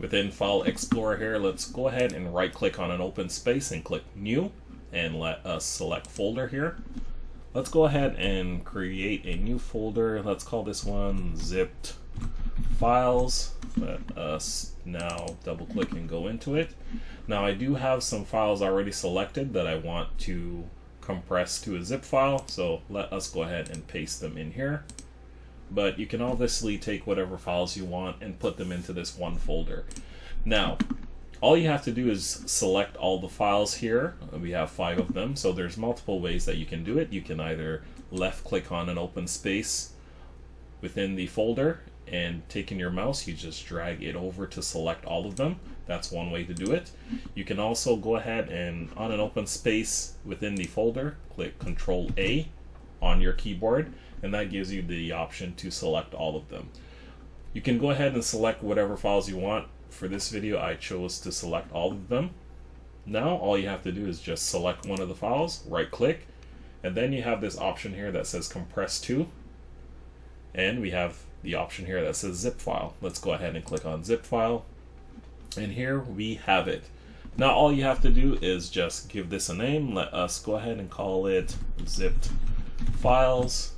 Within File Explorer here, let's go ahead and right click on an open space and click New, and let us select folder here. Let's go ahead and create a new folder. Let's call this one zipped files. Let us now double click and go into it. Now I do have some files already selected that I want to compress to a zip file, so let us go ahead and paste them in here. But you can obviously take whatever files you want and put them into this one folder. Now, all you have to do is select all the files here. We have 5 of them, so there's multiple ways that you can do it. You can either left click on an open space within the folder, and taking your mouse, you just drag it over to select all of them. That's one way to do it. You can also go ahead and, on an open space within the folder, click Control A on your keyboard, and that gives you the option to select all of them. You can go ahead and select whatever files you want. For this video, I chose to select all of them. Now all you have to do is just select one of the files, right click, and then you have this option here that says compress to, and we have the option here that says zip file. Let's go ahead and click on zip file, and here we have it. Now all you have to do is just give this a name. Let us go ahead and call it zipped files.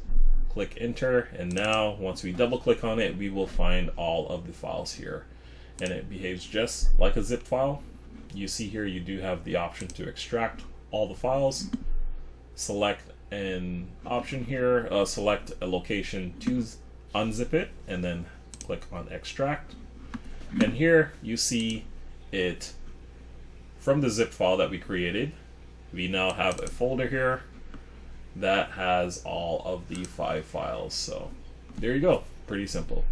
Click enter, and now once we double click on it, we will find all of the files here, and it behaves just like a zip file. You see here you do have the option to extract all the files. Select an option here, select a location to unzip it, and then click on extract, and here you see it from the zip file that we created. We now have a folder here that has all of the 5 files. So there you go, pretty simple.